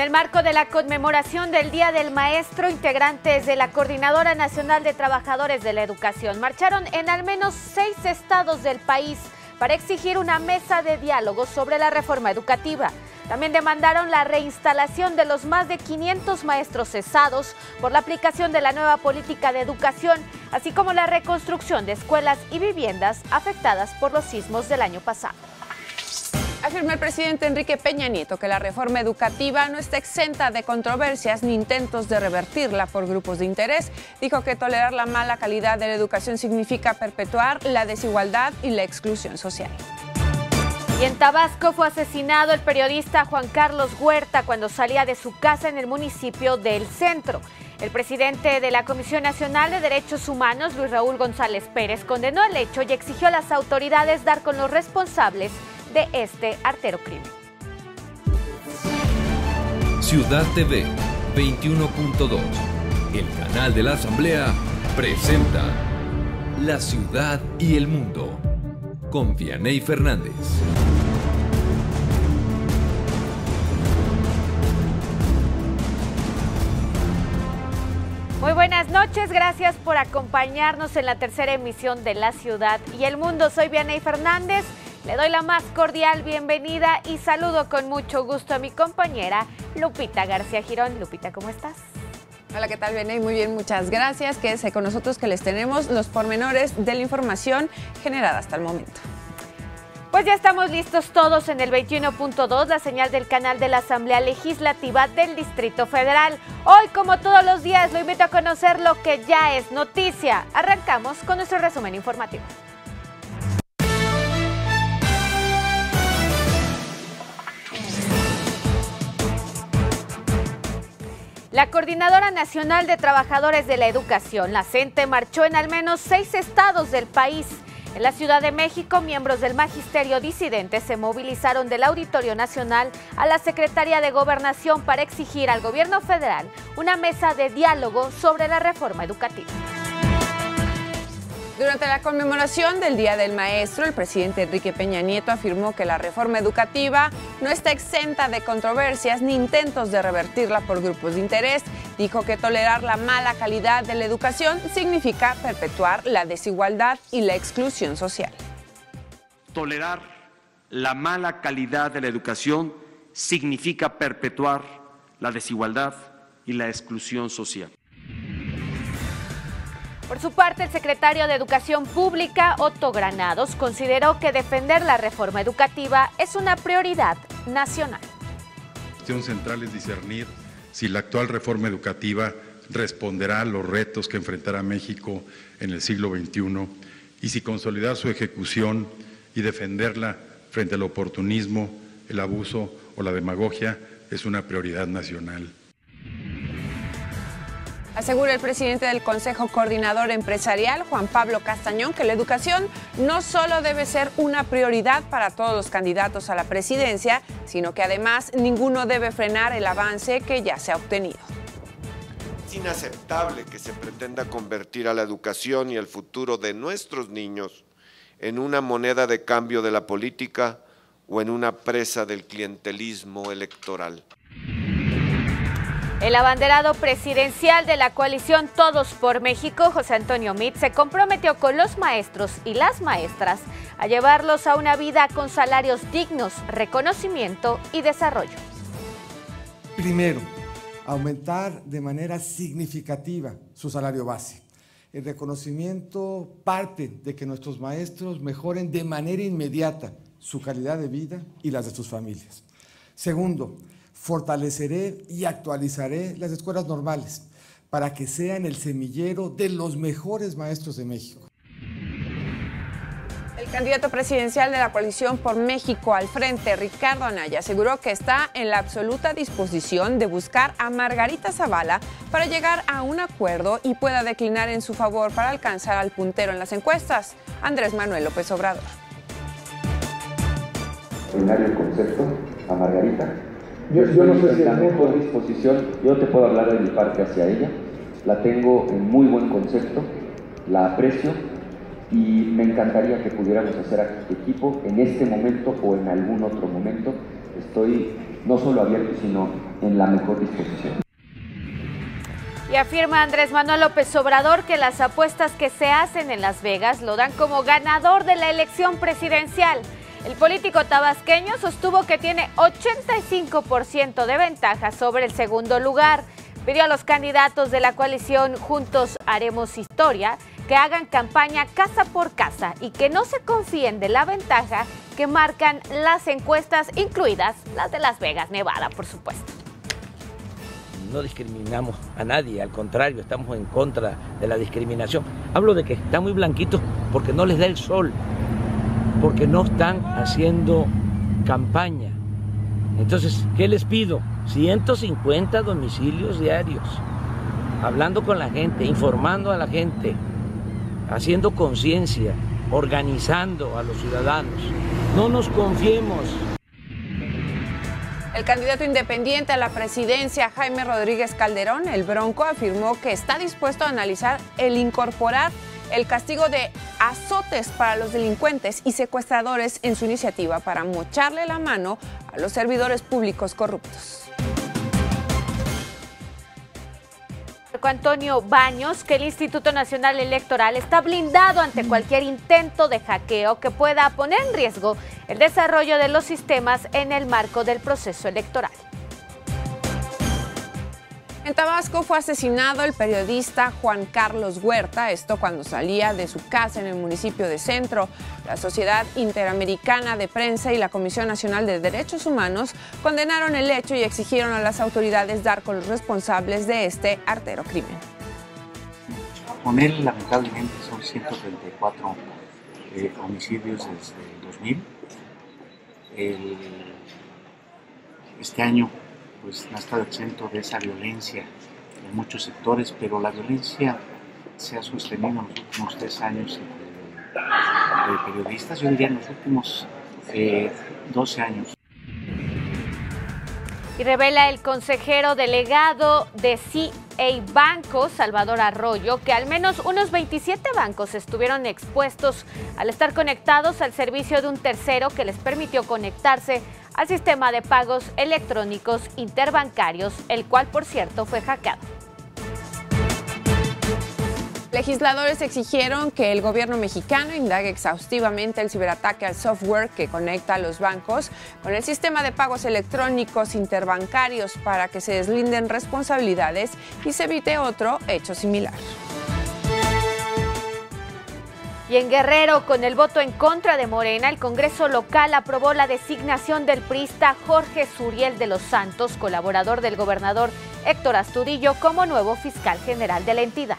En el marco de la conmemoración del Día del Maestro, integrantes de la Coordinadora Nacional de Trabajadores de la Educación marcharon en al menos 6 estados del país para exigir una mesa de diálogo sobre la reforma educativa. También demandaron la reinstalación de los más de 500 maestros cesados por la aplicación de la nueva política de educación, así como la reconstrucción de escuelas y viviendas afectadas por los sismos del año pasado. Afirmó el presidente Enrique Peña Nieto que la reforma educativa no está exenta de controversias ni intentos de revertirla por grupos de interés. Dijo que tolerar la mala calidad de la educación significa perpetuar la desigualdad y la exclusión social. Y en Tabasco fue asesinado el periodista Juan Carlos Huerta cuando salía de su casa en el municipio del Centro. El presidente de la Comisión Nacional de Derechos Humanos, Luis Raúl González Pérez, condenó el hecho y exigió a las autoridades dar con los responsables de este artero crimen. Ciudad TV 21.2, el canal de la Asamblea, presenta La Ciudad y el Mundo, con Vianey Fernández. Muy buenas noches, gracias por acompañarnos en la tercera emisión de La Ciudad y el Mundo. Soy Vianey Fernández. Le doy la más cordial bienvenida y saludo con mucho gusto a mi compañera Lupita García Girón. Lupita, ¿cómo estás? Hola, ¿qué tal, Vianey? Muy bien, muchas gracias. Quédese con nosotros que les tenemos los pormenores de la información generada hasta el momento. Pues ya estamos listos todos en el 21.2, la señal del canal de la Asamblea Legislativa del Distrito Federal. Hoy, como todos los días, lo invito a conocer lo que ya es noticia. Arrancamos con nuestro resumen informativo. La Coordinadora Nacional de Trabajadores de la Educación, la CENTE, marchó en al menos 6 estados del país. En la Ciudad de México, miembros del Magisterio Disidente se movilizaron del Auditorio Nacional a la Secretaría de Gobernación para exigir al gobierno federal una mesa de diálogo sobre la reforma educativa. Durante la conmemoración del Día del Maestro, el presidente Enrique Peña Nieto afirmó que la reforma educativa no está exenta de controversias ni intentos de revertirla por grupos de interés. Dijo que tolerar la mala calidad de la educación significa perpetuar la desigualdad y la exclusión social. Tolerar la mala calidad de la educación significa perpetuar la desigualdad y la exclusión social. Por su parte, el secretario de Educación Pública, Otto Granados, consideró que defender la reforma educativa es una prioridad nacional. La cuestión central es discernir si la actual reforma educativa responderá a los retos que enfrentará México en el siglo XXI y si consolidar su ejecución y defenderla frente al oportunismo, el abuso o la demagogia es una prioridad nacional. Asegura el presidente del Consejo Coordinador Empresarial, Juan Pablo Castañón, que la educación no solo debe ser una prioridad para todos los candidatos a la presidencia, sino que además ninguno debe frenar el avance que ya se ha obtenido. Es inaceptable que se pretenda convertir a la educación y el futuro de nuestros niños en una moneda de cambio de la política o en una presa del clientelismo electoral. El abanderado presidencial de la coalición Todos por México, José Antonio Meade, se comprometió con los maestros y las maestras a llevarlos a una vida con salarios dignos, reconocimiento y desarrollo. Primero, aumentar de manera significativa su salario base. El reconocimiento parte de que nuestros maestros mejoren de manera inmediata su calidad de vida y las de sus familias. Segundo, fortaleceré y actualizaré las escuelas normales para que sean el semillero de los mejores maestros de México. El candidato presidencial de la coalición por México al frente, Ricardo Anaya, aseguró que está en la absoluta disposición de buscar a Margarita Zavala para llegar a un acuerdo y pueda declinar en su favor para alcanzar al puntero en las encuestas, Andrés Manuel López Obrador. El concepto a Margarita. Yo no sé si la mejor disposición, yo te puedo hablar de mi parte hacia ella, la tengo en muy buen concepto, la aprecio y me encantaría que pudiéramos hacer equipo en este momento o en algún otro momento. Estoy no solo abierto, sino en la mejor disposición. Y afirma Andrés Manuel López Obrador que las apuestas que se hacen en Las Vegas lo dan como ganador de la elección presidencial. El político tabasqueño sostuvo que tiene 85% de ventaja sobre el segundo lugar. Pidió a los candidatos de la coalición Juntos Haremos Historia que hagan campaña casa por casa y que no se confíen de la ventaja que marcan las encuestas, incluidas las de Las Vegas, Nevada, por supuesto. No discriminamos a nadie, al contrario, estamos en contra de la discriminación. Hablo de que están muy blanquitos porque no les da el sol, porque no están haciendo campaña. Entonces, ¿qué les pido? 150 domicilios diarios, hablando con la gente, informando a la gente, haciendo conciencia, organizando a los ciudadanos. No nos confiemos. El candidato independiente a la presidencia, Jaime Rodríguez Calderón, el Bronco, afirmó que está dispuesto a analizar el incorporar el castigo de azotes para los delincuentes y secuestradores en su iniciativa para mocharle la mano a los servidores públicos corruptos. Marco Antonio Baños, que el Instituto Nacional Electoral está blindado ante cualquier intento de hackeo que pueda poner en riesgo el desarrollo de los sistemas en el marco del proceso electoral. En Tabasco fue asesinado el periodista Juan Carlos Huerta, esto cuando salía de su casa en el municipio de Centro. La Sociedad Interamericana de Prensa y la Comisión Nacional de Derechos Humanos condenaron el hecho y exigieron a las autoridades dar con los responsables de este artero crimen. Con él, lamentablemente, son 134 homicidios desde 2000. Este año pues no ha estado exento de esa violencia en muchos sectores, pero la violencia se ha sostenido en los últimos 3 años de periodistas, yo diría en los últimos 12 años. Y revela el consejero delegado de CA Banco, Salvador Arroyo, que al menos unos 27 bancos estuvieron expuestos al estar conectados al servicio de un tercero que les permitió conectarse al sistema de pagos electrónicos interbancarios, el cual, por cierto, fue hackeado. Legisladores exigieron que el gobierno mexicano indague exhaustivamente el ciberataque al software que conecta a los bancos con el sistema de pagos electrónicos interbancarios para que se deslinden responsabilidades y se evite otro hecho similar. Y en Guerrero, con el voto en contra de Morena, el Congreso local aprobó la designación del priista Jorge Suriel de los Santos, colaborador del gobernador Héctor Astudillo, como nuevo fiscal general de la entidad.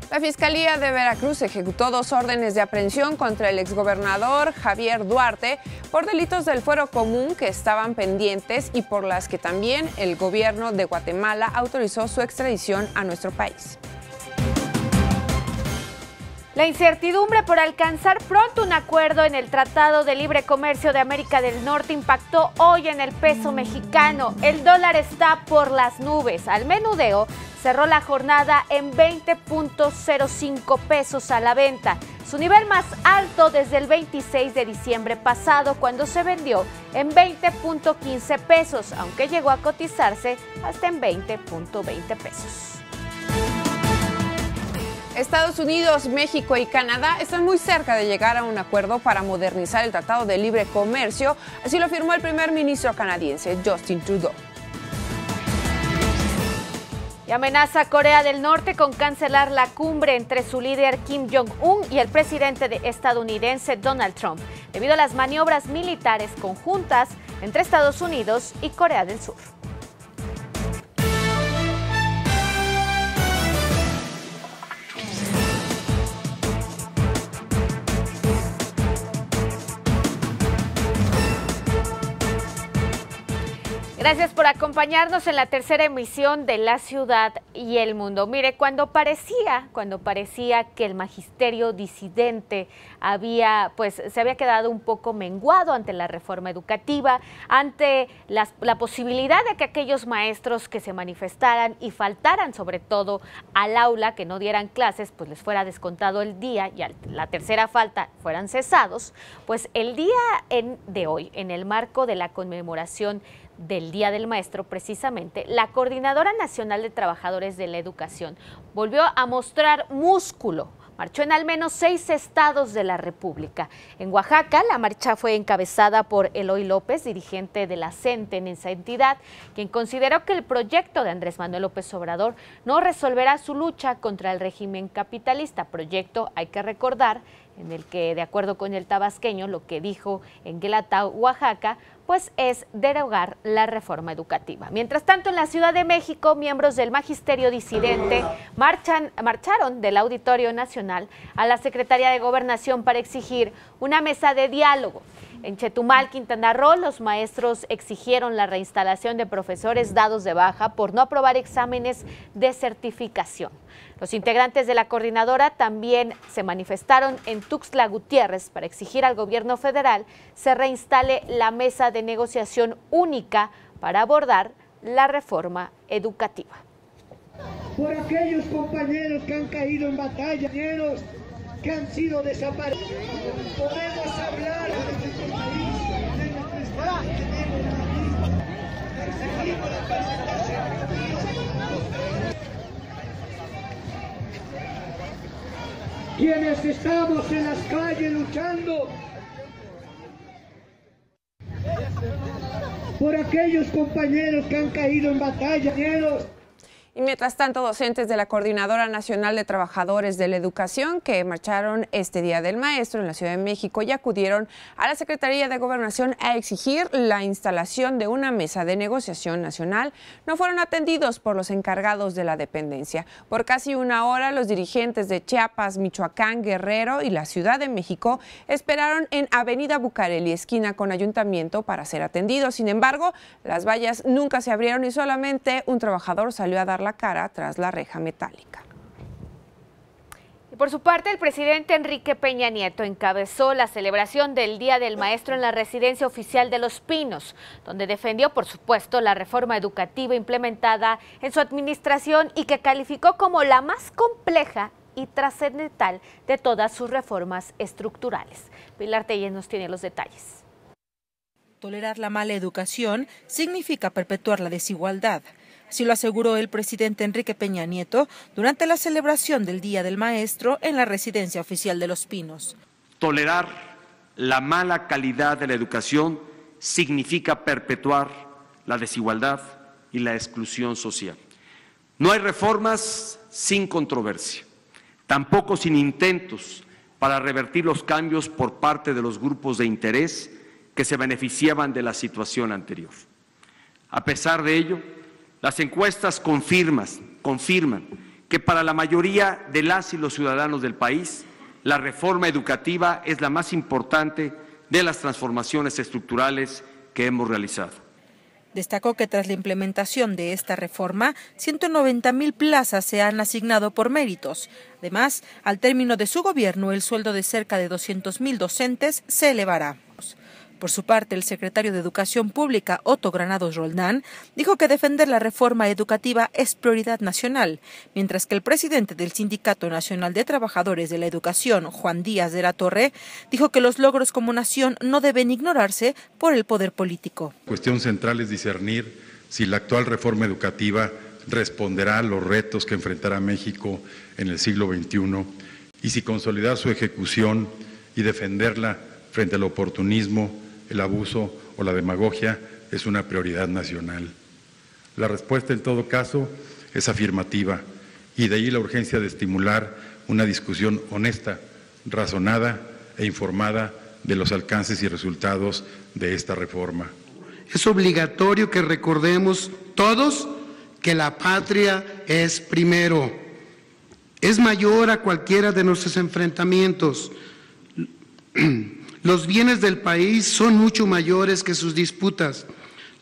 La Fiscalía de Veracruz ejecutó 2 órdenes de aprehensión contra el exgobernador Javier Duarte por delitos del fuero común que estaban pendientes y por las que también el gobierno de Guatemala autorizó su extradición a nuestro país. La incertidumbre por alcanzar pronto un acuerdo en el Tratado de Libre Comercio de América del Norte impactó hoy en el peso mexicano. El dólar está por las nubes. Al menudeo cerró la jornada en 20.05 pesos a la venta, su nivel más alto desde el 26 de diciembre pasado, cuando se vendió en 20.15 pesos, aunque llegó a cotizarse hasta en 20.20 pesos. Estados Unidos, México y Canadá están muy cerca de llegar a un acuerdo para modernizar el Tratado de Libre Comercio, así lo afirmó el primer ministro canadiense, Justin Trudeau. Y amenaza a Corea del Norte con cancelar la cumbre entre su líder Kim Jong-un y el presidente estadounidense Donald Trump, debido a las maniobras militares conjuntas entre Estados Unidos y Corea del Sur. Gracias por acompañarnos en la tercera emisión de La Ciudad y el Mundo. Mire, cuando parecía que el magisterio disidente se había quedado un poco menguado ante la reforma educativa, ante la posibilidad de que aquellos maestros que se manifestaran y faltaran sobre todo al aula, que no dieran clases, pues les fuera descontado el día y a la tercera falta fueran cesados, pues el día de hoy, en el marco de la conmemoración del Día del Maestro, precisamente, la Coordinadora Nacional de Trabajadores de la Educación volvió a mostrar músculo. Marchó en al menos 6 estados de la República. En Oaxaca, la marcha fue encabezada por Eloy López, dirigente de la CENTE en esa entidad, quien consideró que el proyecto de Andrés Manuel López Obrador no resolverá su lucha contra el régimen capitalista. Proyecto, hay que recordar, en el que, de acuerdo con el tabasqueño, lo que dijo en Guelatao, Oaxaca, pues es derogar la reforma educativa. Mientras tanto, en la Ciudad de México, miembros del magisterio disidente marcharon del Auditorio Nacional a la Secretaría de Gobernación para exigir una mesa de diálogo. En Chetumal, Quintana Roo, los maestros exigieron la reinstalación de profesores dados de baja por no aprobar exámenes de certificación. Los integrantes de la coordinadora también se manifestaron en Tuxtla Gutiérrez para exigir al gobierno federal se reinstale la mesa de negociación única para abordar la reforma educativa. Por aquellos compañeros que han caído en batalla, compañeros que han sido desaparecidos, podemos hablar de nuestro país, de nuestro estado, seguimos la presentación. Quienes estamos en las calles luchando por aquellos compañeros que han caído en batalla. Y mientras tanto, docentes de la Coordinadora Nacional de Trabajadores de la Educación que marcharon este Día del Maestro en la Ciudad de México y acudieron a la Secretaría de Gobernación a exigir la instalación de una mesa de negociación nacional, no fueron atendidos por los encargados de la dependencia. Por casi una hora, los dirigentes de Chiapas, Michoacán, Guerrero y la Ciudad de México esperaron en Avenida Bucareli, esquina con Ayuntamiento, para ser atendidos. Sin embargo, las vallas nunca se abrieron y solamente un trabajador salió a dar la cara tras la reja metálica. Y por su parte, el presidente Enrique Peña Nieto encabezó la celebración del Día del Maestro en la Residencia Oficial de Los Pinos, donde defendió, por supuesto, la reforma educativa implementada en su administración y que calificó como la más compleja y trascendental de todas sus reformas estructurales. Pilar Tellez nos tiene los detalles. Tolerar la mala educación significa perpetuar la desigualdad. Así lo aseguró el presidente Enrique Peña Nieto durante la celebración del Día del Maestro en la Residencia Oficial de Los Pinos. Tolerar la mala calidad de la educación significa perpetuar la desigualdad y la exclusión social. No hay reformas sin controversia, tampoco sin intentos para revertir los cambios por parte de los grupos de interés que se beneficiaban de la situación anterior. A pesar de ello, las encuestas confirman que para la mayoría de las y los ciudadanos del país, la reforma educativa es la más importante de las transformaciones estructurales que hemos realizado. Destacó que tras la implementación de esta reforma, 190,000 plazas se han asignado por méritos. Además, al término de su gobierno, el sueldo de cerca de 200,000 docentes se elevará. Por su parte, el secretario de Educación Pública, Otto Granados Roldán, dijo que defender la reforma educativa es prioridad nacional, mientras que el presidente del Sindicato Nacional de Trabajadores de la Educación, Juan Díaz de la Torre, dijo que los logros como nación no deben ignorarse por el poder político. La cuestión central es discernir si la actual reforma educativa responderá a los retos que enfrentará México en el siglo XXI y si consolidar su ejecución y defenderla frente al oportunismo, el abuso o la demagogia es una prioridad nacional. La respuesta en todo caso es afirmativa y de ahí la urgencia de estimular una discusión honesta, razonada e informada de los alcances y resultados de esta reforma. Es obligatorio que recordemos todos que la patria es primero, es mayor a cualquiera de nuestros enfrentamientos. Los bienes del país son mucho mayores que sus disputas.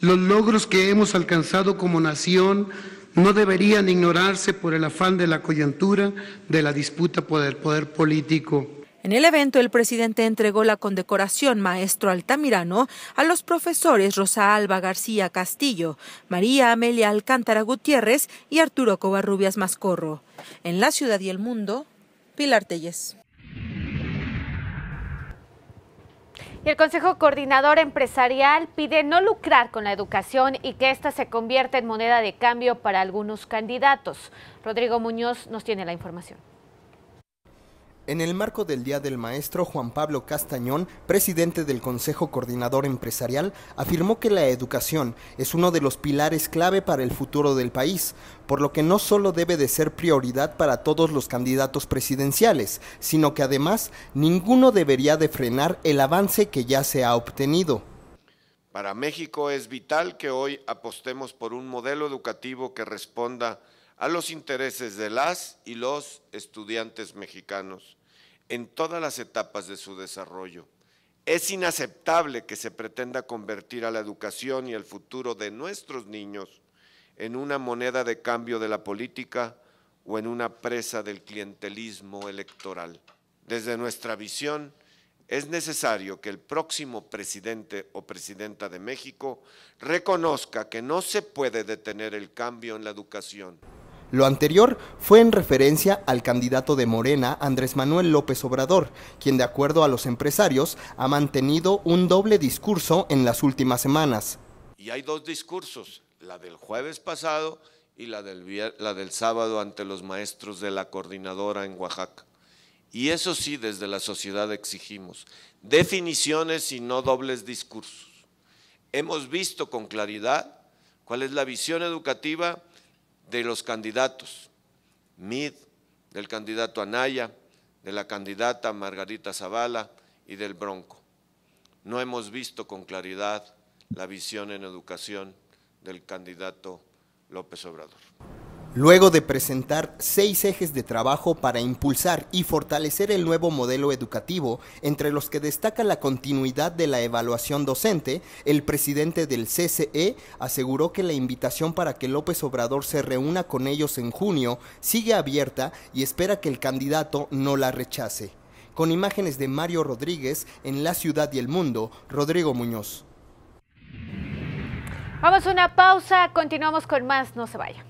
Los logros que hemos alcanzado como nación no deberían ignorarse por el afán de la coyuntura de la disputa por el poder político. En el evento, el presidente entregó la condecoración Maestro Altamirano a los profesores Rosa Alba García Castillo, María Amelia Alcántara Gutiérrez y Arturo Covarrubias Mascorro. En La Ciudad y el Mundo, Pilar Telles. Y el Consejo Coordinador Empresarial pide no lucrar con la educación y que ésta se convierta en moneda de cambio para algunos candidatos. Rodrigo Muñoz nos tiene la información. En el marco del Día del Maestro, Juan Pablo Castañón, presidente del Consejo Coordinador Empresarial, afirmó que la educación es uno de los pilares clave para el futuro del país, por lo que no solo debe de ser prioridad para todos los candidatos presidenciales, sino que además ninguno debería de frenar el avance que ya se ha obtenido. Para México es vital que hoy apostemos por un modelo educativo que responda a los intereses de las y los estudiantes mexicanos en todas las etapas de su desarrollo. Es inaceptable que se pretenda convertir a la educación y el futuro de nuestros niños en una moneda de cambio de la política o en una presa del clientelismo electoral. Desde nuestra visión, es necesario que el próximo presidente o presidenta de México reconozca que no se puede detener el cambio en la educación. Lo anterior fue en referencia al candidato de Morena, Andrés Manuel López Obrador, quien de acuerdo a los empresarios ha mantenido un doble discurso en las últimas semanas. Y hay dos discursos, la del jueves pasado y la del sábado ante los maestros de la coordinadora en Oaxaca. Y eso sí, desde la sociedad exigimos definiciones y no dobles discursos. Hemos visto con claridad cuál es la visión educativa de los candidatos, MID, del candidato Anaya, de la candidata Margarita Zavala y del Bronco. No hemos visto con claridad la visión en educación del candidato López Obrador. Luego de presentar 6 ejes de trabajo para impulsar y fortalecer el nuevo modelo educativo, entre los que destaca la continuidad de la evaluación docente, el presidente del CCE aseguró que la invitación para que López Obrador se reúna con ellos en junio sigue abierta y espera que el candidato no la rechace. Con imágenes de Mario Rodríguez, en La Ciudad y el Mundo, Rodrigo Muñoz. Vamos a una pausa, continuamos con más, no se vaya.